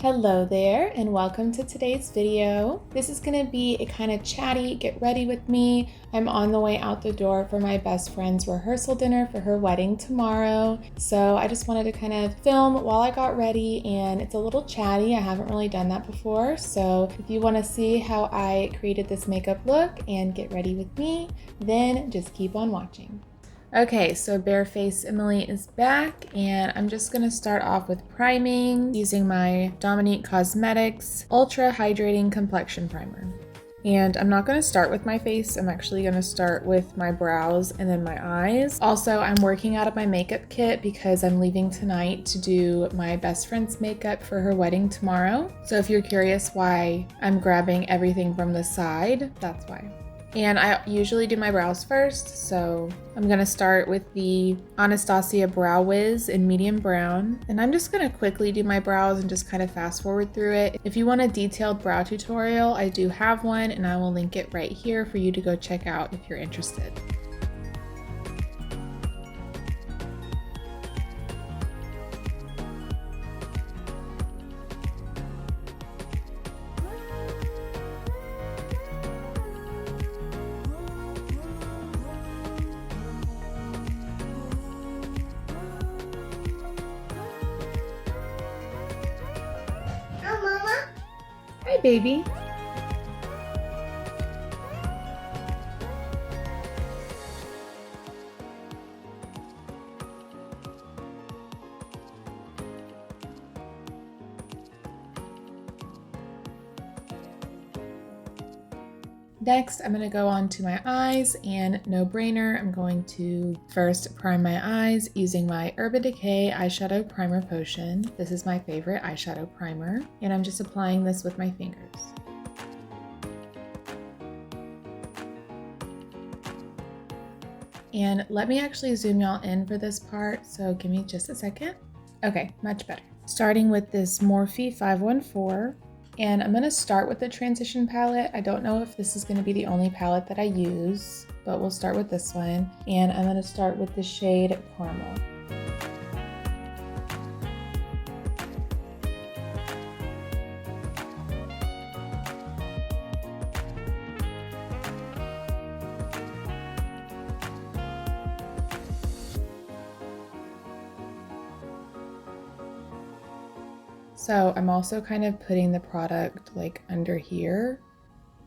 Hello there and welcome to today's video. This is going to be a kind of chatty get ready with me. I'm on the way out the door for my best friend's rehearsal dinner for her wedding tomorrow. So I just wanted to kind of film while I got ready, and it's a little chatty. I haven't really done that before. So if you want to see how I created this makeup look and get ready with me, then just keep on watching. Okay, so Bareface Emily is back, and I'm just gonna start off with priming using my Dominique Cosmetics Ultra Hydrating Complexion Primer. And I'm not gonna start with my face, I'm actually gonna start with my brows and then my eyes. Also, I'm working out of my makeup kit because I'm leaving tonight to do my best friend's makeup for her wedding tomorrow. So if you're curious why I'm grabbing everything from the side, that's why. And I usually do my brows first, so I'm gonna start with the Anastasia Brow Wiz in medium brown. And I'm just gonna quickly do my brows and just kind of fast forward through it. If you want a detailed brow tutorial, I do have one, and I will link it right here for you to go check out if you're interested. Hi, baby. Next, I'm going to go on to my eyes, and no brainer, I'm going to first prime my eyes using my Urban Decay Eyeshadow Primer Potion. This is my favorite eyeshadow primer, and I'm just applying this with my fingers. And let me actually zoom y'all in for this part, so give me just a second. Okay, much better. Starting with this Morphe 514. And I'm going to start with the transition palette. I don't know if this is going to be the only palette that I use, but we'll start with this one. And I'm going to start with the shade Caramel. So I'm also kind of putting the product like under here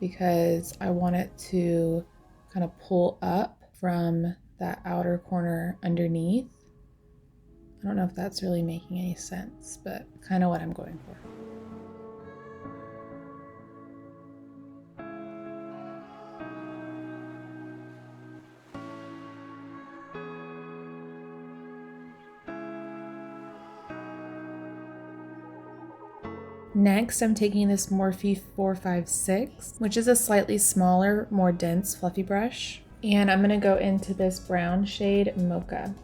because I want it to kind of pull up from that outer corner underneath. I don't know if that's really making any sense, but kind of what I'm going for. Next, I'm taking this Morphe 456, which is a slightly smaller, more dense, fluffy brush. And I'm gonna go into this brown shade Mocha.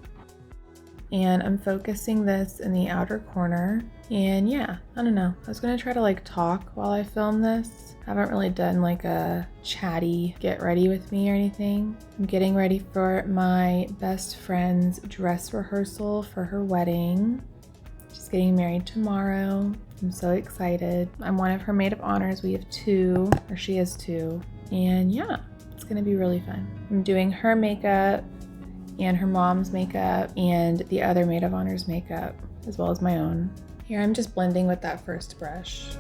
And I'm focusing this in the outer corner. And yeah, I don't know. I was gonna try to like talk while I film this. I haven't really done like a chatty get ready with me or anything. I'm getting ready for my best friend's dress rehearsal for her wedding. She's getting married tomorrow. I'm so excited. I'm one of her maid of honors. We have two, or she has two. And yeah, it's gonna be really fun. I'm doing her makeup and her mom's makeup and the other maid of honors makeup, as well as my own. Here I'm just blending with that first brush.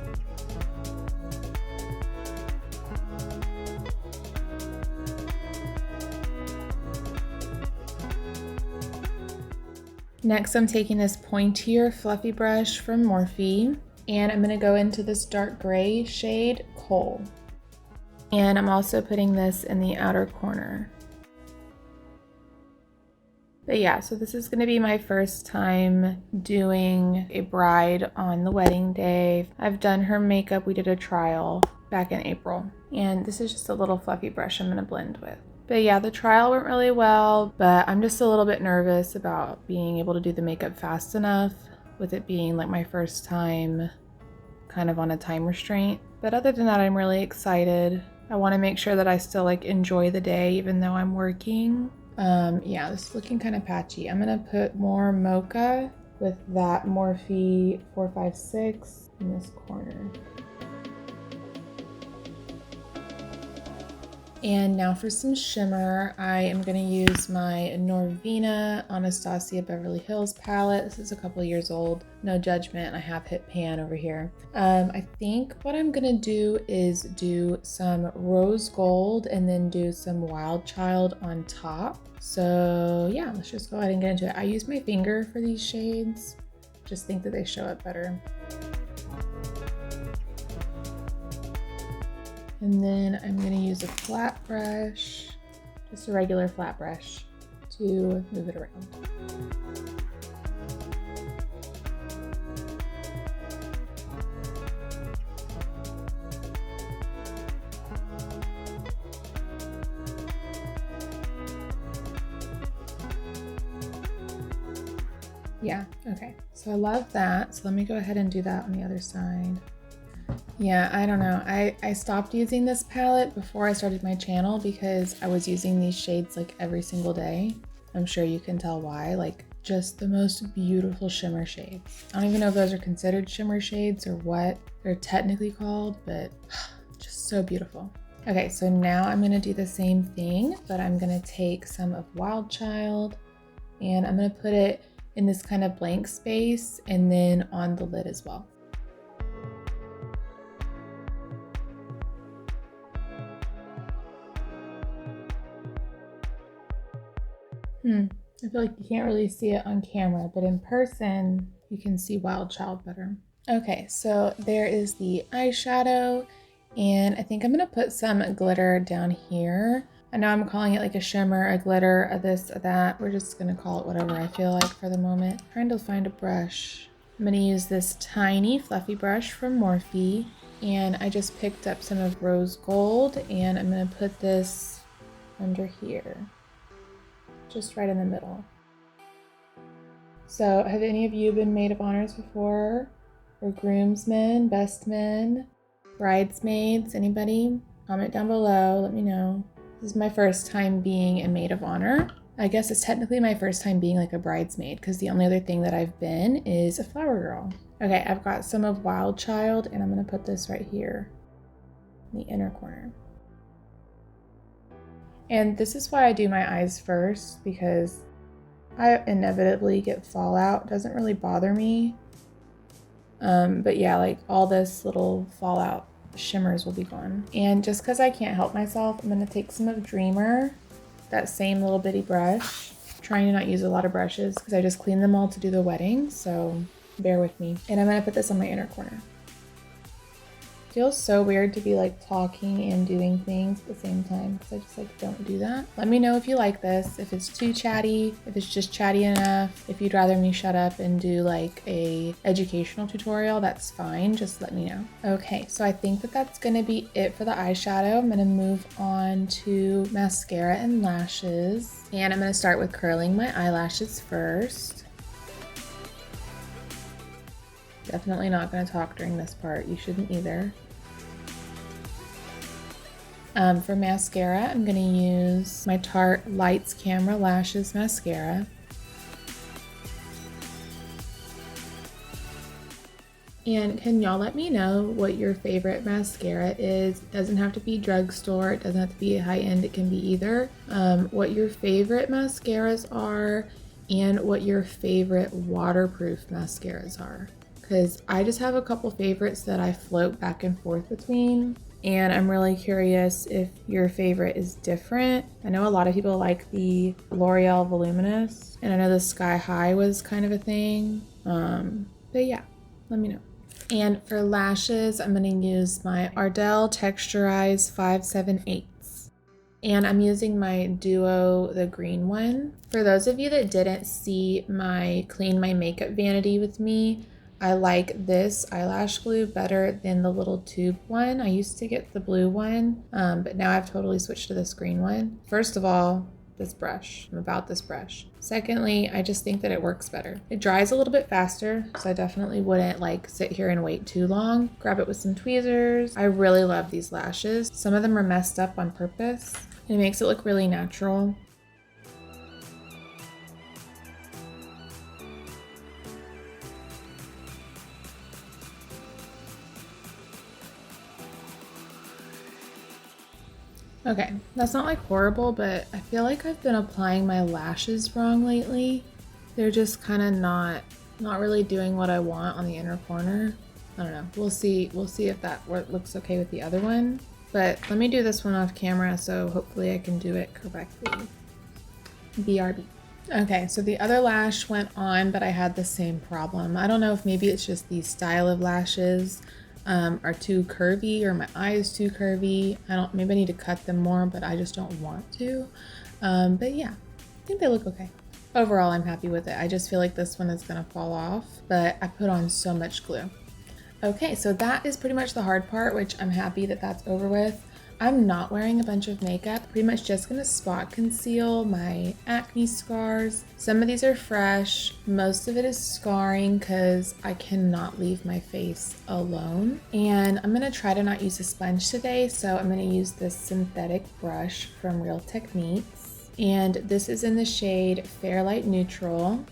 Next, I'm taking this pointier fluffy brush from Morphe, and I'm gonna go into this dark gray shade Coal. And I'm also putting this in the outer corner. But yeah, so this is gonna be my first time doing a bride on the wedding day. I've done her makeup. We did a trial back in April, and this is just a little fluffy brush I'm gonna blend with. But yeah, the trial went really well, but I'm just a little bit nervous about being able to do the makeup fast enough with it being like my first time kind of on a time restraint. But other than that, I'm really excited. I want to make sure that I still like enjoy the day even though I'm working. Yeah, this is looking kind of patchy. I'm gonna put more Mocha with that Morphe 456 in this corner. And now for some shimmer, I am going to use my Norvina Anastasia Beverly Hills palette. This is a couple years old. No judgment, I have hit pan over here. I think what I'm going to do is do some rose gold and then do some Wild Child on top. So yeah, let's just go ahead and get into it. I use my finger for these shades. Just think that they show up better. And then I'm going to use a flat brush, just a regular flat brush, to move it around. Yeah, okay. So I love that. So let me go ahead and do that on the other side. Yeah, I don't know. I stopped using this palette before I started my channel because I was using these shades like every single day. I'm sure you can tell why. Like, just the most beautiful shimmer shades. I don't even know if those are considered shimmer shades or what they're technically called, but just so beautiful. Okay, so now I'm gonna do the same thing, but I'm gonna take some of Wild Child and I'm gonna put it in this kind of blank space and then on the lid as well. I feel like you can't really see it on camera, but in person, you can see Wild Child better. Okay, so there is the eyeshadow, and I think I'm gonna put some glitter down here. I know I'm calling it like a shimmer, a glitter, a this, a that. We're just gonna call it whatever I feel like for the moment. I'm trying to find a brush. I'm gonna use this tiny fluffy brush from Morphe, and I just picked up some of rose gold, and I'm gonna put this under here. Just right in the middle. So have any of you been maid of honors before? Or groomsmen, best men, bridesmaids, anybody? Comment down below, let me know. This is my first time being a maid of honor. I guess it's technically my first time being like a bridesmaid because the only other thing that I've been is a flower girl. Okay, I've got some of Wild Child and I'm gonna put this right here in the inner corner. And this is why I do my eyes first, because I inevitably get fallout. It doesn't really bother me. But yeah, like all this little fallout shimmers will be gone. And just because I can't help myself, I'm going to take some of Dreamer, that same little bitty brush. I'm trying to not use a lot of brushes because I just cleaned them all to do the wedding, so bear with me. And I'm going to put this on my inner corner. Feels so weird to be like talking and doing things at the same time because I just like don't do that. Let me know if you like this, if it's too chatty, if it's just chatty enough, if you'd rather me shut up and do like a educational tutorial, that's fine, just let me know. Okay, so I think that that's gonna be it for the eyeshadow. I'm gonna move on to mascara and lashes, and I'm gonna start with curling my eyelashes first. Definitely not going to talk during this part. You shouldn't either. For mascara, I'm going to use my Tarte Lights Camera Lashes Mascara. And can y'all let me know what your favorite mascara is? It doesn't have to be drugstore. It doesn't have to be high-end. It can be either. What your favorite mascaras are and what your favorite waterproof mascaras are. Because I just have a couple favorites that I float back and forth between, and I'm really curious if your favorite is different. I know a lot of people like the L'Oreal Voluminous, and I know the Sky High was kind of a thing, but yeah, let me know. And for lashes, I'm going to use my Ardell Texturize 578. And I'm using my Duo, the green one. For those of you that didn't see my Clean My Makeup Vanity with me, I like this eyelash glue better than the little tube one. I used to get the blue one, but now I've totally switched to this green one. First of all, this brush. I'm about this brush. Secondly, I just think that it works better. It dries a little bit faster, so I definitely wouldn't like sit here and wait too long. Grab it with some tweezers. I really love these lashes. Some of them are messed up on purpose, and it makes it look really natural. Okay, that's not like horrible, but I feel like I've been applying my lashes wrong lately. They're just kind of not really doing what I want on the inner corner. I don't know. We'll see. We'll see if that looks okay with the other one. But let me do this one off camera, so hopefully I can do it correctly. BRB. Okay, so the other lash went on, but I had the same problem. I don't know if maybe it's just the style of lashes are too curvy, or my eye is too curvy. Maybe I need to cut them more, but I just don't want to. But yeah, I think they look okay. Overall, I'm happy with it. I just feel like this one is gonna fall off, but I put on so much glue. Okay, so that is pretty much the hard part, which I'm happy that that's over with. I'm not wearing a bunch of makeup, pretty much just gonna spot conceal my acne scars. Some of these are fresh, most of it is scarring because I cannot leave my face alone. And I'm gonna try to not use a sponge today, so I'm gonna use this synthetic brush from Real Techniques. And this is in the shade Fair Light Neutral.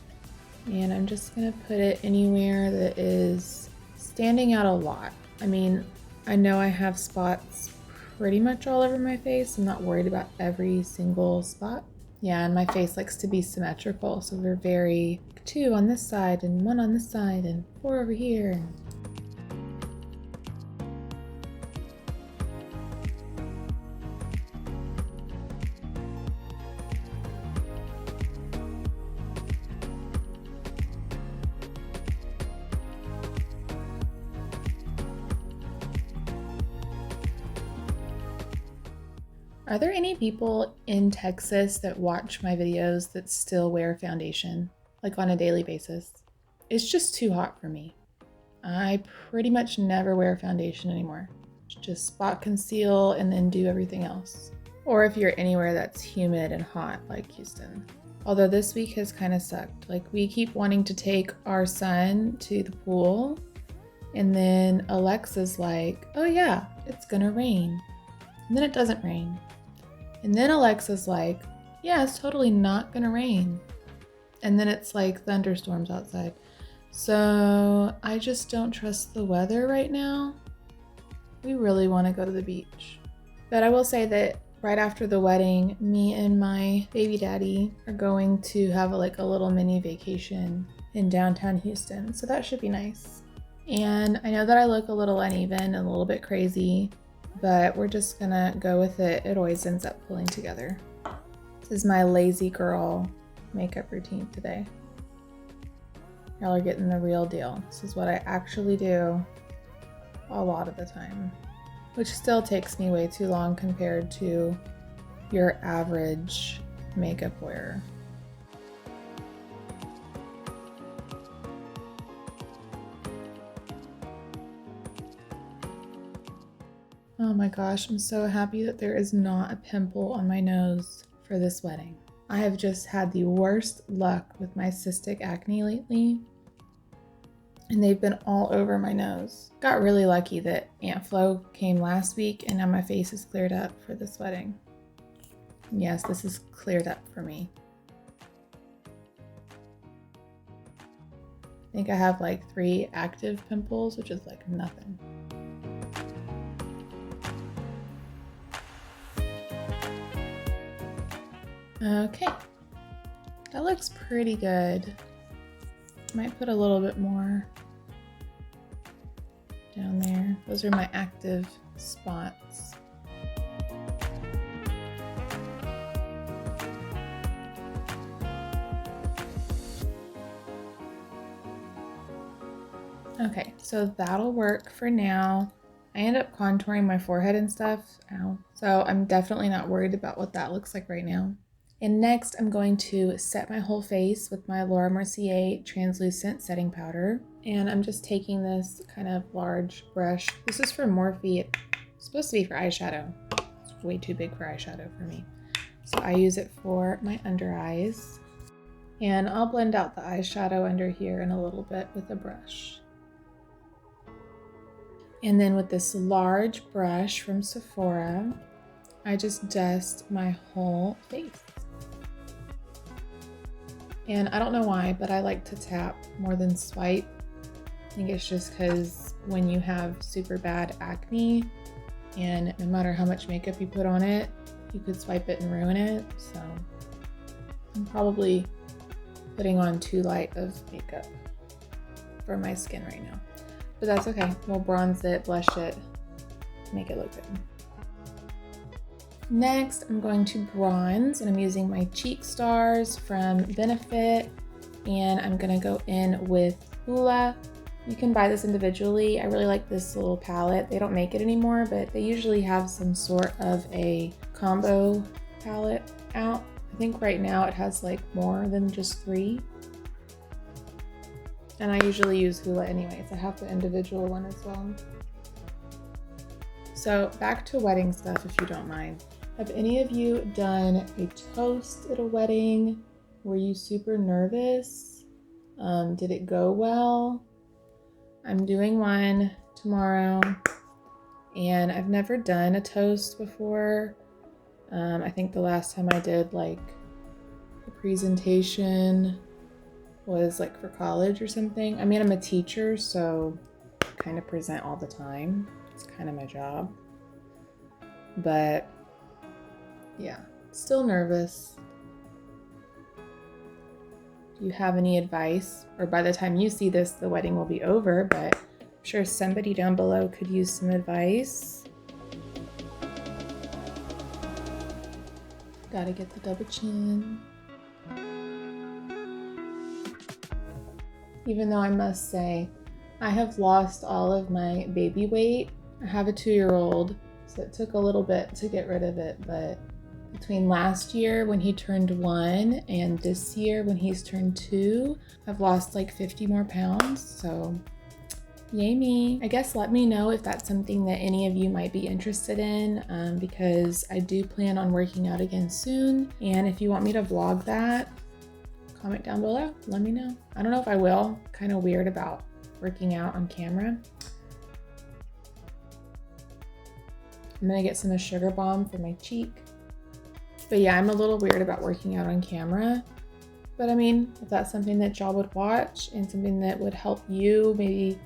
And I'm just gonna put it anywhere that is standing out a lot. I mean, I know I have spots pretty much all over my face. I'm not worried about every single spot. Yeah, and my face likes to be symmetrical, so we're very 2 on this side and 1 on this side and 4 over here. Are there any people in Texas that watch my videos that still wear foundation, like on a daily basis? It's just too hot for me. I pretty much never wear foundation anymore. Just spot conceal and then do everything else. Or if you're anywhere that's humid and hot, like Houston. Although this week has kind of sucked. Like, we keep wanting to take our son to the pool, and then Alexa's like, oh yeah, it's gonna rain. And then it doesn't rain. And then Alexa's like, yeah, it's totally not gonna rain. And then it's like thunderstorms outside. So I just don't trust the weather right now. We really want to go to the beach. But I will say that right after the wedding, me and my baby daddy are going to have a little mini vacation in downtown Houston. So that should be nice. And I know that I look a little uneven and a little bit crazy, but we're just gonna go with it. It always ends up pulling together. This is my lazy girl makeup routine today. Y'all are getting the real deal. This is what I actually do a lot of the time, which still takes me way too long compared to your average makeup wearer. Oh my gosh, I'm so happy that there is not a pimple on my nose for this wedding. I have just had the worst luck with my cystic acne lately, and they've been all over my nose. Got really lucky that Aunt Flo came last week, and now my face is cleared up for this wedding. Yes, this is cleared up for me. I think I have like 3 active pimples, which is like nothing. Okay, that looks pretty good. Might put a little bit more down there. Those are my active spots. Okay, so that'll work for now. I end up contouring my forehead and stuff. Ow. So I'm definitely not worried about what that looks like right now. And next, I'm going to set my whole face with my Laura Mercier translucent setting powder. And I'm just taking this kind of large brush. This is for Morphe. It's supposed to be for eyeshadow. It's way too big for eyeshadow for me. So I use it for my under eyes. And I'll blend out the eyeshadow under here in a little bit with a brush. And then with this large brush from Sephora, I just dust my whole face. And I don't know why, but I like to tap more than swipe. I think it's just because when you have super bad acne, and no matter how much makeup you put on it, you could swipe it and ruin it. So I'm probably putting on too light of makeup for my skin right now. But that's okay. We'll bronze it, blush it, make it look good. Next, I'm going to bronze, and I'm using my Cheek Stars from Benefit, and I'm gonna go in with Hoola. You can buy this individually. I really like this little palette. They don't make it anymore, but they usually have some sort of a combo palette out. I think right now it has like more than just 3. And I usually use Hoola anyways. I have the individual one as well. So back to wedding stuff, if you don't mind. Have any of you done a toast at a wedding? Were you super nervous? Did it go well? I'm doing one tomorrow, and I've never done a toast before. I think the last time I did like a presentation was like for college or something. I mean, I'm a teacher, so I kind of present all the time. It's kind of my job. But yeah, still nervous. Do you have any advice? Or by the time you see this, the wedding will be over, but I'm sure somebody down below could use some advice. Gotta get the double chin. Even though I must say, I have lost all of my baby weight. I have a 2-year-old, so it took a little bit to get rid of it, but between last year when he turned 1 and this year when he's turned 2, I've lost like 50 more pounds, so yay me. I guess let me know if that's something that any of you might be interested in, because I do plan on working out again soon, and if you want me to vlog that, comment down below, let me know. I don't know if I will. Kind of weird about working out on camera. I'm gonna get some of Sugar Bomb for my cheek. But yeah, I'm a little weird about working out on camera. But I mean, if that's something that y'all would watch and something that would help you maybe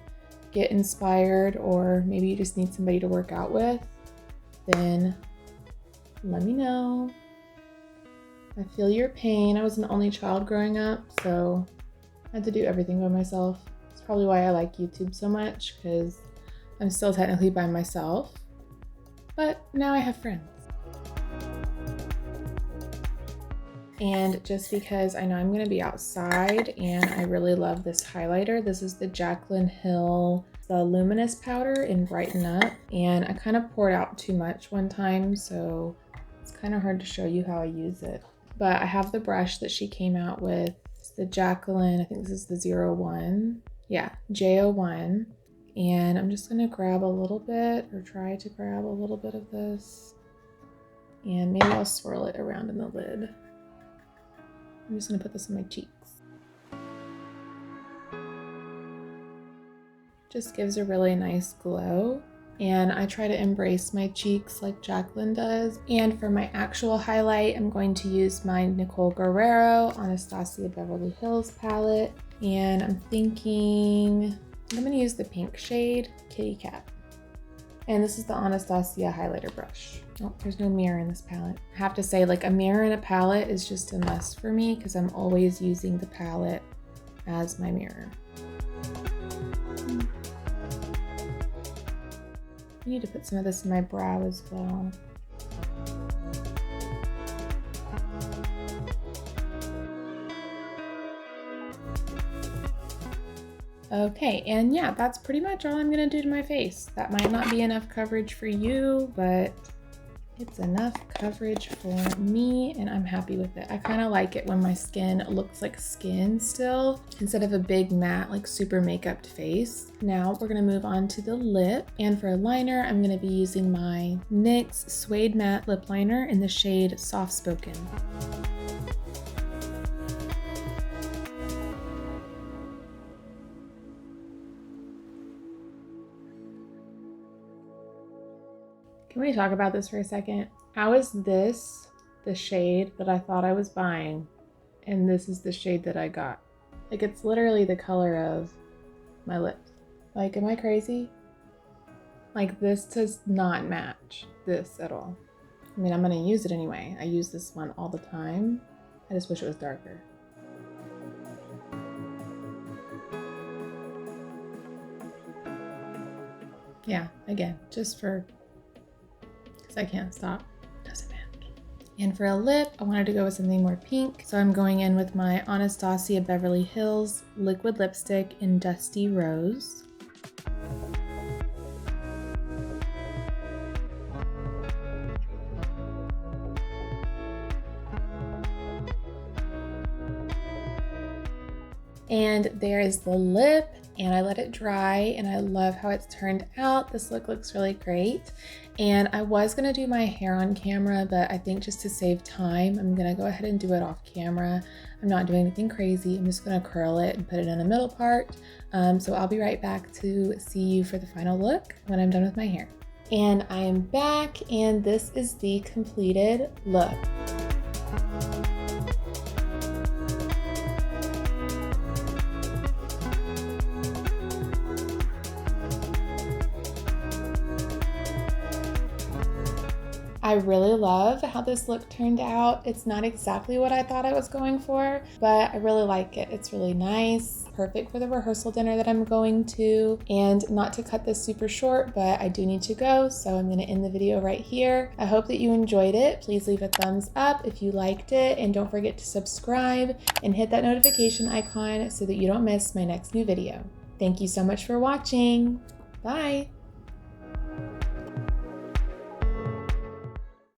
get inspired, or maybe you just need somebody to work out with, then let me know. I feel your pain. I was an only child growing up, so I had to do everything by myself. It's probably why I like YouTube so much, because I'm still technically by myself, but now I have friends. And just because I know I'm going to be outside and I really love this highlighter, this is the Jaclyn Hill, the Luminous powder in Brighten Up. And I kind of poured out too much one time, so it's kind of hard to show you how I use it. But I have the brush that she came out with. It's the Jaclyn, I think this is the 01. Yeah, J01. And I'm just going to grab a little bit, or try to grab a little bit of this. And maybe I'll swirl it around in the lid. I'm just gonna put this on my cheeks. Just gives a really nice glow. And I try to embrace my cheeks like Jaclyn does. And for my actual highlight, I'm going to use my Nicole Guerrero Anastasia Beverly Hills palette. And I'm thinking, I'm gonna use the pink shade, Kitty Cat. And this is the Anastasia highlighter brush. Oh, there's no mirror in this palette. I have to say, like, a mirror in a palette is just a must for me because I'm always using the palette as my mirror. I need to put some of this in my brow as well. Okay, and yeah, that's pretty much all I'm gonna do to my face. That might not be enough coverage for you, but it's enough coverage for me, and I'm happy with it. I kind of like it when my skin looks like skin still, instead of a big matte, like super makeup face. Now we're gonna move on to the lip, and for a liner, I'm gonna be using my NYX Suede Matte Lip Liner in the shade Soft Spoken. Can we talk about this for a second? How is this the shade that I thought I was buying, and this is the shade that I got? Like, it's literally the color of my lips. Like, am I crazy? Like, this does not match this at all. I mean, I'm gonna use it anyway. I use this one all the time. I just wish it was darker. Yeah, again, just because I can't stop. Doesn't match. And for a lip, I wanted to go with something more pink. So I'm going in with my Anastasia Beverly Hills liquid lipstick in Dusty Rose. And there is the lip, and I let it dry, and I love how it's turned out. This look looks really great. And I was gonna do my hair on camera, but I think just to save time, I'm gonna go ahead and do it off camera. I'm not doing anything crazy. I'm just gonna curl it and put it in the middle part. So I'll be right back to see you for the final look when I'm done with my hair. And I am back, and this is the completed look. I really love how this look turned out. It's not exactly what I thought I was going for, but I really like it. It's really nice, perfect for the rehearsal dinner that I'm going to. And not to cut this super short, but I do need to go, so I'm gonna end the video right here. I hope that you enjoyed it. Please leave a thumbs up if you liked it, and don't forget to subscribe and hit that notification icon so that you don't miss my next new video. Thank you so much for watching. Bye.